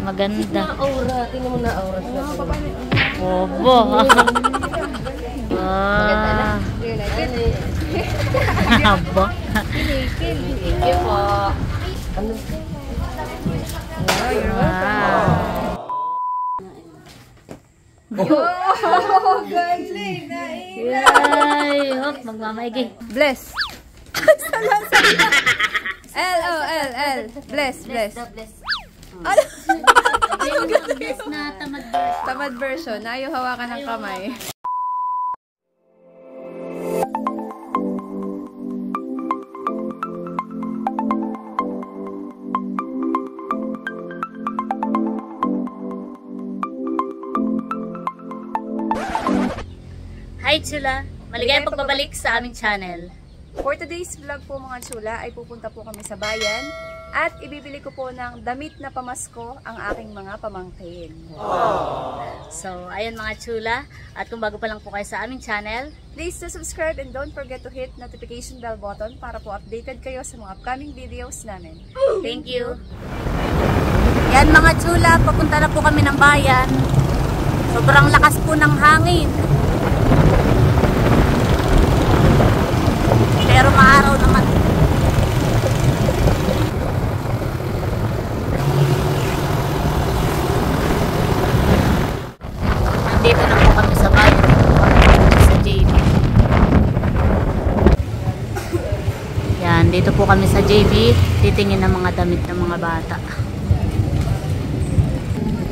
Maganda. Aura. Tingnan mo na aura. Obo. Maganda na. Habo. Thank you po. Ano? Wow. Oh, galing. Yay! Hop, magmamaigi. Bless. L-O-L-L. Bless, bless. Ano? Bless na tamad version. Tamad version. Ayaw hawakan ng kamay. Hi Chula! Maligayang pagbabalik sa aming channel. For today's vlog po mga chula ay pupunta po kami sa bayan at ibibili ko po ng damit na pamasko ang aking mga pamangkin. So, ayun mga chula. At kung bago pa lang po kayo sa aming channel, Please to subscribe and don't forget to hit notification bell button para po updated kayo sa mga upcoming videos namin. thank you! Yan mga chula, papunta na po kami ng bayan. Sobrang lakas po ng hangin. Pero maaraw naman. Nandito na po kami sa bayan. Sa JB. Yan, dito po kami sa JB. Titingin ng mga damit ng mga bata.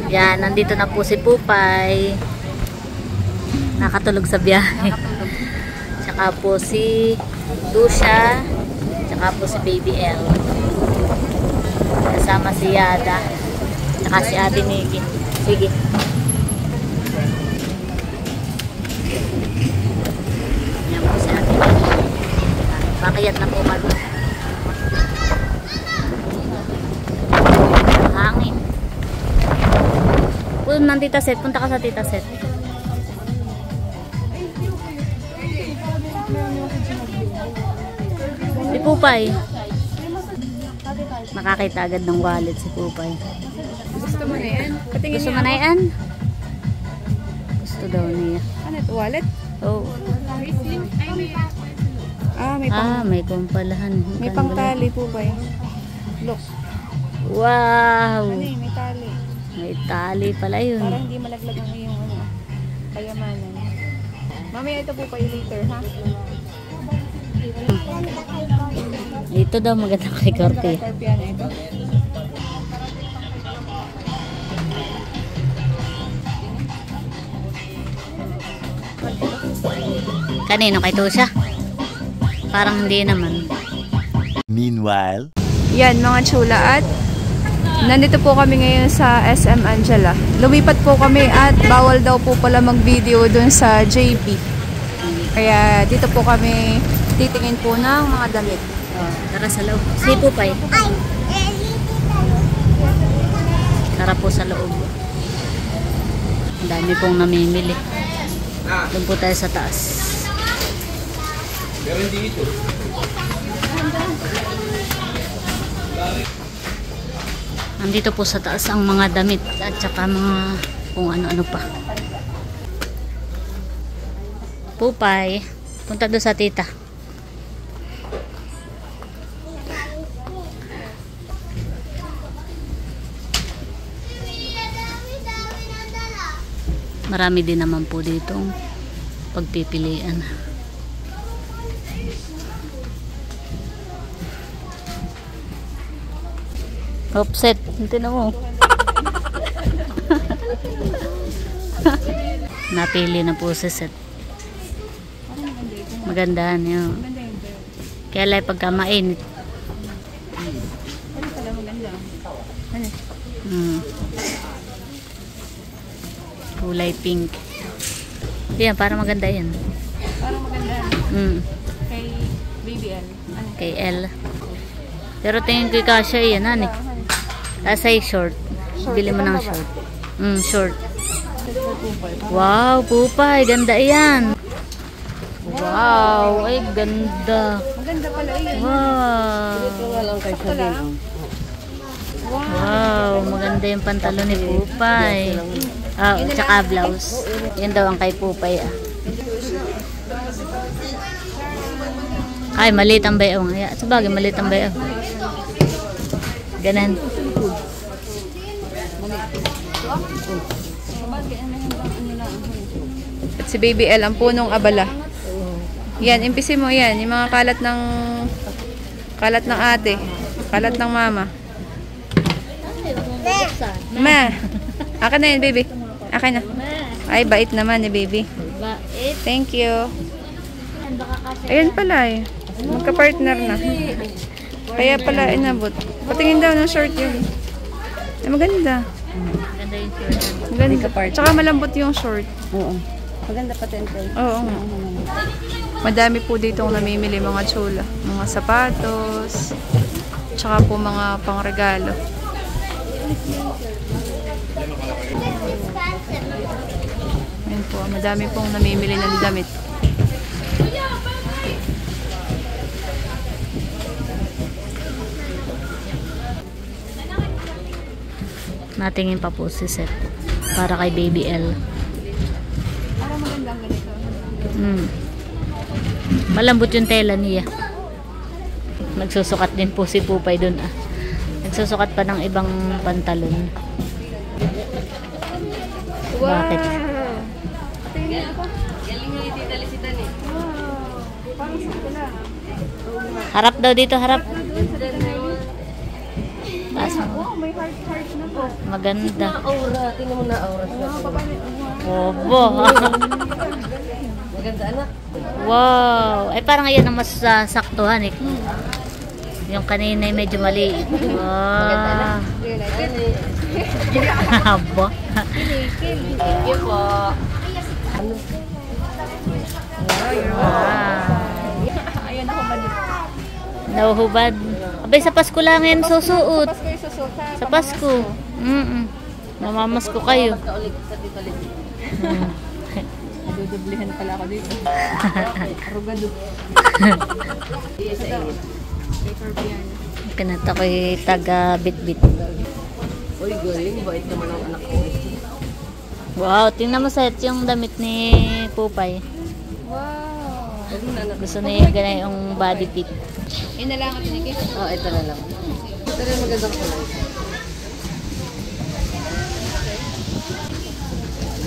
Yan, nandito na po si Pupay. Nakatulog sa biyahe. Tsaka po si Dusha. Tsaka po si Baby L. Kasama si Yada. Tsaka si Ate Nikki. Sige. Yan po si Ate Nikki. Pakiyat na po kami. Hangin. Punta ng Tita Set. Punta ka sa Tita Set. Si Pupay. Makakita agad ng wallet si Pupay. Gusto mo na yan? Patingin Gusto niya mo na ako. yan? Gusto daw niya. Ano ito? Wallet? Oh. May May kumpalahan. may pangtali po ba yun? Look. Wow! May tali. May tali pala yun. Para hindi malaglag ang iyong kayamanan. Mamaya ito po pa later, ha? Ito daw maganda kay Corte. Carpiano ito. Kanino kay Tosha? Parang hindi naman. Meanwhile, Yan mga chula at nandito po kami ngayon sa SM Angela. Lumipat po kami at bawal daw po pala mag-video dun sa JP. Kaya dito po kami titingin po ng mga damit. Tara sa loob. Si Pupay. Tara po sa loob. Ang dami pong namimili. Doon po tayo sa taas. Pero hindi ito. Nandito po sa taas ang mga damit at saka mga kung ano-ano pa. Pupay, punta doon sa tita. Marami din naman po dito pagpipilian. Offset, tingnan mo. Napili na po si Set. Magandahan yun. Kaya lang pagka mainit. Ano pala maganda? Ano? Kulay pink. Yan, para maganda yan. Parang maganda. Kay BBL. Ano? Kay L. Pero tingin ko kasha yan, hani. Asay short. Bili mo ng short. Short. Wow, Pupay. Ganda yan. Wow, ay ganda. Maganda pala yun. Wow. Ito nga lang kay Sabihin. Wow, maganda yung pantalon ni Pupay. Ah, tsaka blouse. Yan daw ang kay Pupay ah. Ay, maliit ang bayaw. Sabagay, maliit ang bayaw. Ganan. At si Baby L, ang punong abala. Yan, impisin mo yan. Yung mga kalat ng ate. Kalat ng mama. Ma. Akin na yun, baby. Akin na. Ay, bait naman ni baby. Bait. Thank you. Ayan pala eh. Magka-partner na. Kaya pala inabot. Patingin daw ng short yun. Ay, maganda. Maganda yung shirt. Maganda. Tsaka malambot yung short. Oo. Maganda pa temple. Oo. Madami po dito namimili mga chula. Mga sapatos. Tsaka po mga pangregalo. Ayan po. Madami pong namimili ng damit. Natingin pa po si Seth. Para kay Baby L. Parang magandang ganito. Malambot yung tela niya. Nagsusukat din po si Pupay dun ah. Nagsusukat pa ng ibang pantalon. Bakit? Harap daw dito, harap. Taas mo. May heart na po. Maganda. Aura. Tingnan mo na aura. Obo. Maganda anak. Wow. Ay parang ayan ang mas saktuhan eh. Yung kanina ay medyo maliit. Wow. Abo. Thank you po. Ayan ako ba dito? Nauhubad. Abay, sa Pasko lang yan susuot. Pasko yung susuka. Sa Pasko. Mamamasko kayo. Kaulit sa dito ulit. Nadudublihan pala ako dito. Arugado. Pinata ko'y taga bit-bit. Uy, galing. Bait naman ang anak ko. Wow, tingnan mo Seth yung damit ni Pupay. Wow. Gusto niya ganyan yung body fit. Yun na lang at Nikki. Oh, ito na lang. Ito rin magandang kulay.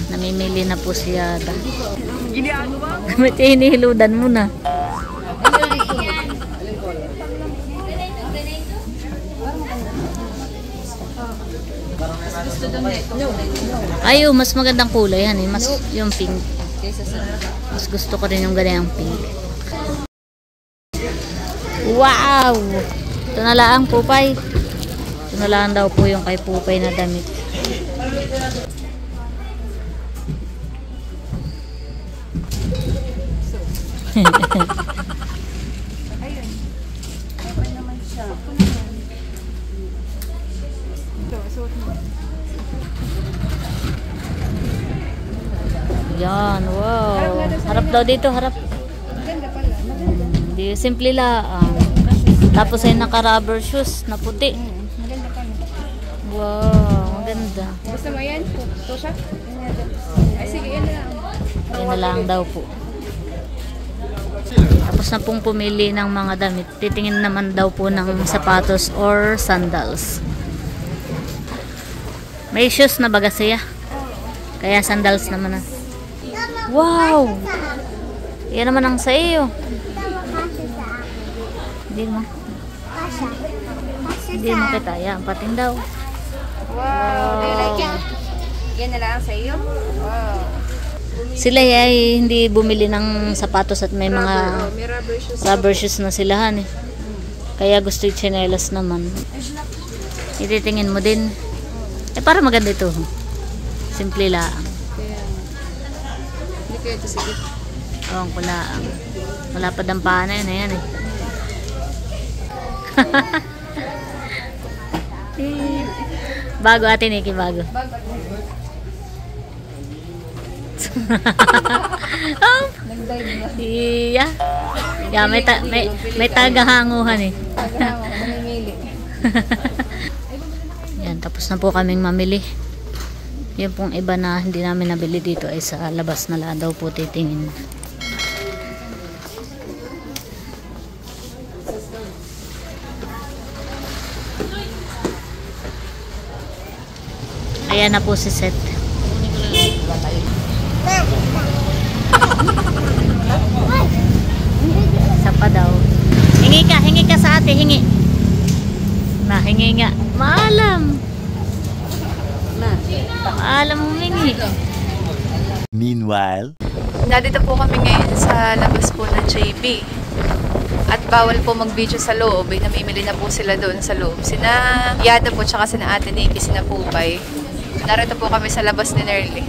Namimili na po siya. Ba't hinihiludan mo na? Ayo, mas magandang kulay yan eh. Mas yung pink. Mas gusto ko rin yung ganyang pink. Wow! Ito na lang, Pupay. Ito na lang daw po yung kay Pupay na damit. Ayun. Open naman siya. Ito, suot mo. Yan, wow. Harap daw dito, harap. Maganda pala. Maganda. Hindi, simple lang. Tapos ay naka-rubber shoes na puti. Maganda pala. Wow, maganda. Gusto mo yan? Ito siya? Ay, sige, yan na lang. Yan na lang daw po. Tapos na pong pumili ng mga damit. Titingin naman daw po ng sapatos or sandals. May shoes na baga siya. Kaya sandals naman na. Wow! Yan naman ang sa iyo. Hindi mo. Hindi mo kita. Yan, pating daw. Wow. Do you like it? Yan na lang sa iyo? Wow. Sila ay hindi bumili ng sapatos at may mga May rubber shoes. rubber shoes na silahan eh. Kaya gusto yung tsinelas naman. Ititingin mo din. Eh para maganda ito. Simple lang. Kaya, hindi kaya ito sige. Ewan ko lang. Wala pa dampaan na yun. Ayan eh. Bago ate Nikki, bago. Oh, Nag-dive na. iya. Yeah, may tagahanguhan eh. Pagkama, namimili. Tapos na po kaming mamili. Yung pong iba na hindi namin nabili dito ay sa labas na lang daw po titingin. Ayan na po si Seth. Isa pa daw. Hingi ka sa ate, hingi. Hingi nga. Maalam. Maalam humingi. Meanwhile, Nandito po kami ngayon sa labas po ng JB. At bawal po mag-video sa loob. Namimili na po sila doon sa loob. Sina Yada po, tsaka sina Ate Nikki, sina Pupay. Narito po kami sa labas ni Nerly.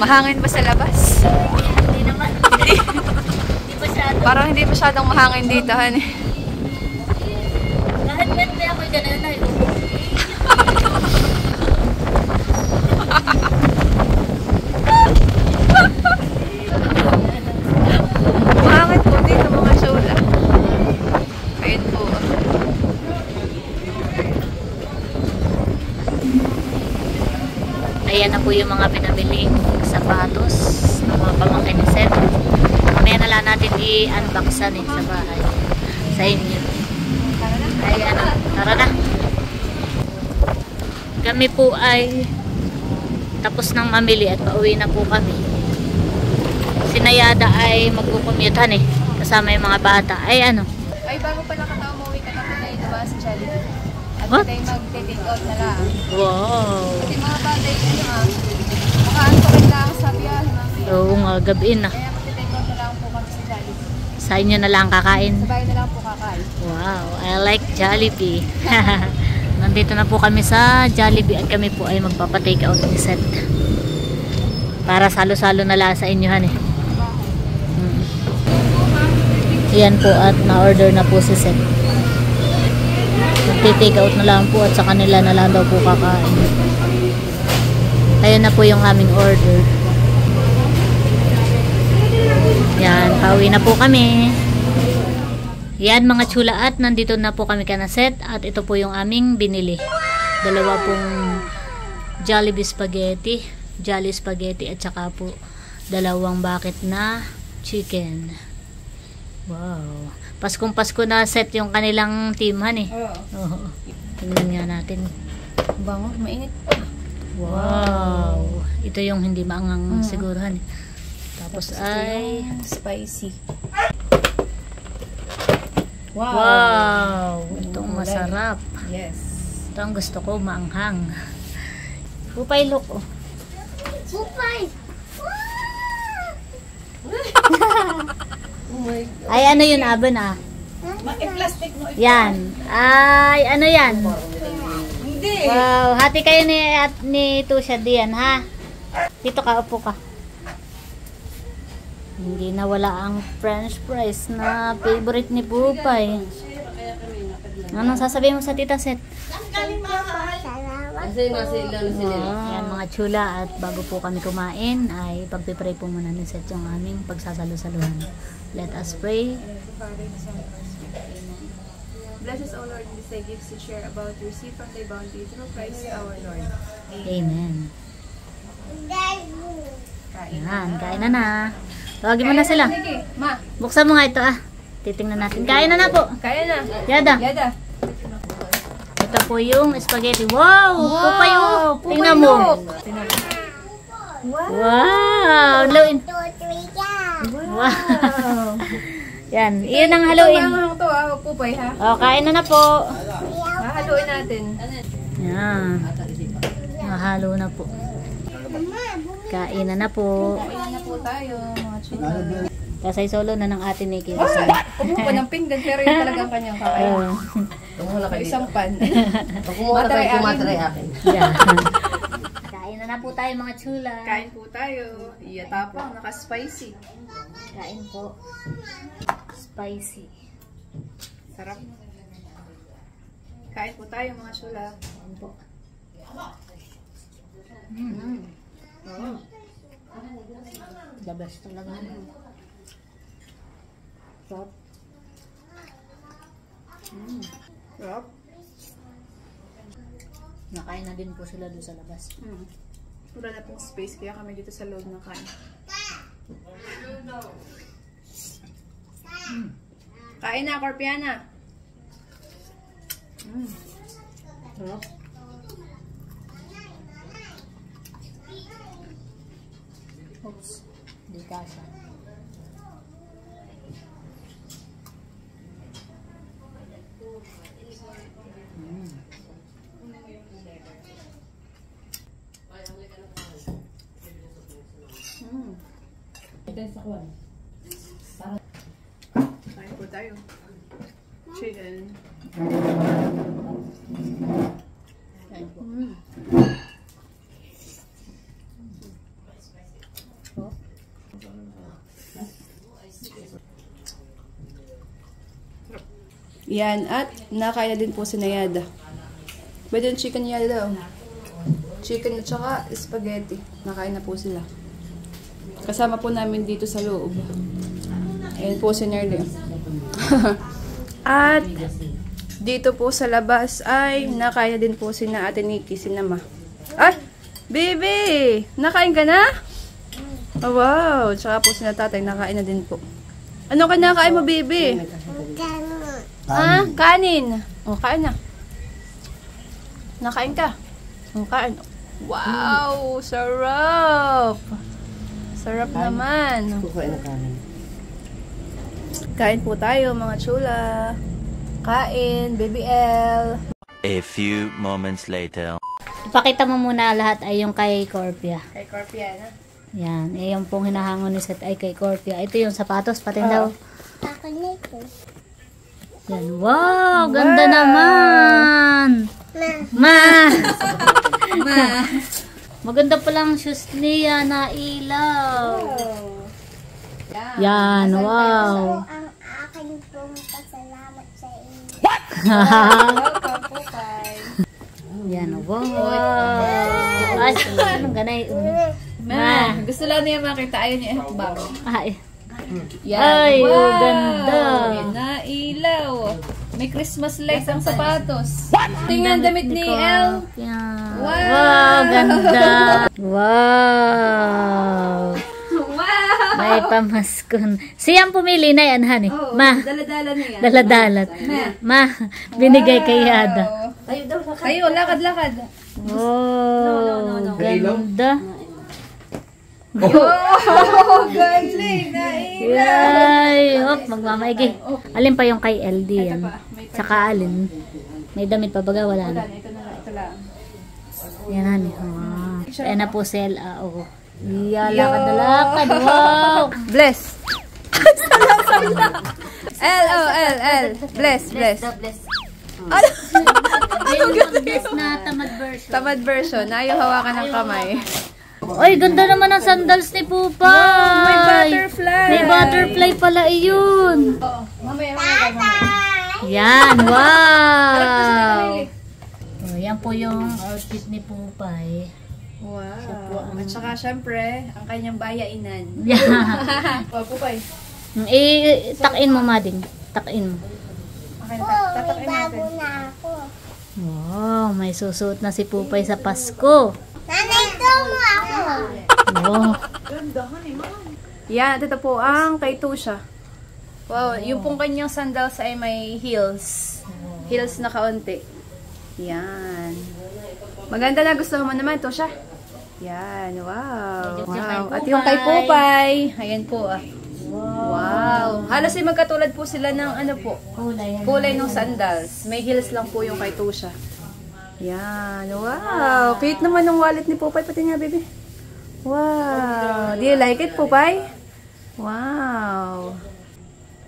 Mahangin ba sa labas? Hindi naman. Hindi masyado. Parang hindi masyadong mahangin dito, honey. Kahit may ako'y ganun na yun. Mahangin po dito mga shola. Ayun po. Ayan na po yung mga pinabiling sapatos ng mga pamangkin ni Seth. Mamaya na lang natin i-unboxan sa bahay. Sa inyo. Ayan na. Tara na. Kami po ay tapos nang mamili at pauwi na po kami. Si Nayada ay magkukumute kasama yung mga bata. Ay ano? Ay, bago pala katawa mo, ka na po tayo diba sa Jollibee. At What? tayo mag-take out na lang. Wow. Kasi mga bata yun makaantokin lang sa biyahe, mami. Oo nga, gabi na. Kaya mag-take out na lang po kami sa Jollibee. Sa inyo na lang kakain. Sa bahay na lang po kakain. Wow, I like Jollibee. Nandito na po kami sa Jollibee at kami po ay magpapa-take out ni Seth. Para salo-salo na lang sa inyohan Yan po at na-order na po si Seth. Magti-take out na lang po at sa kanila na lang daw po kakain. Ayan na po yung aming order. Yan, pauwi na po kami. Yan mga chula at nandito na po kami kana Seth at ito po yung aming binili. Dalawa pong Jollibee spaghetti, Jolly spaghetti at saka po dalawang bucket na chicken. Wow. Paskong Pasko na Seth yung kanilang teamhan Oo. Tingnan nga natin. Bango, mainit. Wow. Ito yung hindi maangang siguruhan Tapos ay spicy. wow. Itong masarap. Yes. Ito ang gusto ko, maanghang. Pupay look. Pupay! Ay, ano yun, Abon Plastic mo. Yan. Ay, ano yan? Hindi. Wow, hati kayo ni Tusha diyan, ha? Dito ka, upo ka. Hindi na wala ang french fries na favorite ni Pupay. Anong sasabihin mo sa Tita Seth? Kasi nasa ilan na sila. Yan mga chula at bago po kami kumain ay pagpipray po muna ni Seth yung aming pagsasalo-saluhan. Let us pray. Bless us, O Lord, in this thy gifts to share about to receive from thy bounty through Christ our Lord. Amen. Yan, kain na. Tawagin mo na sila. Sige, ma. Buksan mo nga ito Titingnan natin. Kain na po. Kaya na. Yada. Yada. Ito po yung spaghetti. Wow! Pupay Tingnan mo. Wow! Haluin. Wow! Yan. Iyan ang haluin. Ito to wag pupay ha. Kain na po. Haluin natin. Yan. Mahalo na po. Kain na po. Kain na po tayo, mga chika. Kasay solo na ng ate Nikki. Kumuha pa ng pinggan, pero yun talagang kanyang kakain. Kumuha na kayo. Isang pan. Kumuha na kayo, kumatry akin. Yeah. Kain na po tayo mga chula. Kain po tayo. Iyatapang, naka-spicy. Kain po. Spicy. Sarap. Kain po tayo mga chula. Kain po. The best talaga. Sarap. Sarap. Nakain na din po sila doon sa labas. Wala na pong space, kaya kami dito sa loob ng kain. Kain na, Corpiana. Sarap. Oops, di kasha. Kain po tayo. Chicken. Kain po. Yan, at nakain na din po si Nayada. Pwede yung chicken niya daw. Chicken at saka spaghetti. Nakain na po sila. Kasama po namin dito sa loob. Ayan po si Nerly. At dito po sa labas ay nakain na din po si na Ate Nikki, si Nama. Ay! Baby! Nakain ka na? Oh, wow! Tsaka po si na Tatay, nakain na din po. Ano kinakain mo, baby? Ah, kanin. O, kain na. Nakain ka. O, kain. Wow! Sarap! Sarap naman. Kukuha na kanin. Kain po tayo, mga chula. Kain, Baby L. A few moments later. Ipakita mo muna lahat ay yung kay Corpia. Kay Corpiana. Yan, eh yung pong hinahangon ni Seth ay kay Corpia. Ito yung sapatos, patin daw. Yan, wow, ganda naman. Ma. Maganda palang shoes niya na ilaw. Yan, wow. Ang aking pong pasalamat sa inyo. Welcome po, Pai. Yan, wow. Ay, anong ganay? Ma. Gusto lang niya makita. Ayaw niya bago. Ay. Yan. Ay, wow. ganda. Nailaw. May Christmas lights ang sapatos. Tingnan damit ni El. Yan. Wow. Wow, ganda. Wow. Wow! May pamaskon. Siyang pumili na yan, honey. Oh, Ma. Daladala niya. Daladalat. Ma. Binigay kay Yada. Tayo daw na Tayo, lakad-lakad. Oh, ganda. Oh, galing. Yay. Oh, magmamaigi. Alin pa yung kay LD yan? Saka alin? May damit pa baga? Wala na. Ito na lang, ito lang. Yan, honey. Oh. Ayan na po si LA. Oh. Yeah, lakad na lakad. Wow. Bless. L. Bless. Ano? Bless na tamad version. Tamad version. Ayaw hawakan ng kamay. Ay, ganda naman ang sandals ni Pupay. May butterfly. May butterfly pala iyon. Mamaya. Yan, wow. Oh, yan po yung outfit ni Pupay. Wow. At saka syempre, ang kanyang bayainan. Yan. Wow, Pupay. Takin mo, Mading. Takin mo. Okay na. May Tatakin natin. bago na ako. Wow, may susuot na si Pupay sa Pasko. Nanay, ito mo ako. Wow. Yan, ito po ang kay Tusha. Wow, yung pong kanyang sandals ay may heels. Heels na kaunti. Yan. Maganda na, gusto mo naman, Tusha. Yan, wow. Wow. At yung kay Pupay, ayan po ah. Wow. Halos ay magkatulad po sila ng ano po, kulay ng sandals. May heels lang po yung kay Tusha. Yan, wow. Cute naman ng wallet ni Pupay, pati nga, baby. Wow. Do you like it, Pupay? Wow.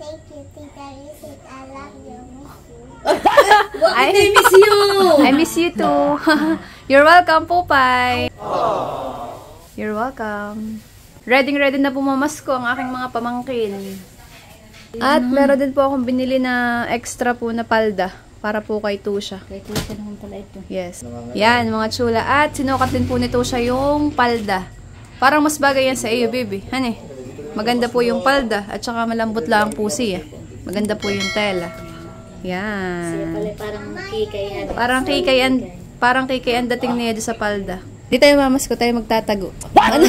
Thank you, Tita Lizzie. I love you. I miss you. I miss you too. You're welcome, Pupay. You're welcome. Ready na pumamasko ang aking mga pamangkin. At meron din po akong binili na extra po na palda para po kay Tusha. Kay Tusha naman pala ito. Yes. Yan, mga chula. At sinukat din po ni Tusha yung palda. Parang mas bagay yan sa iyo, baby. Hani? Maganda po yung palda at saka malambot lang po siya. Maganda po yung tela. Yan. Pala parang kikay yan. Parang kay ang dating niya sa palda. Di tayo mamas ko, tayo magtatago. Ano?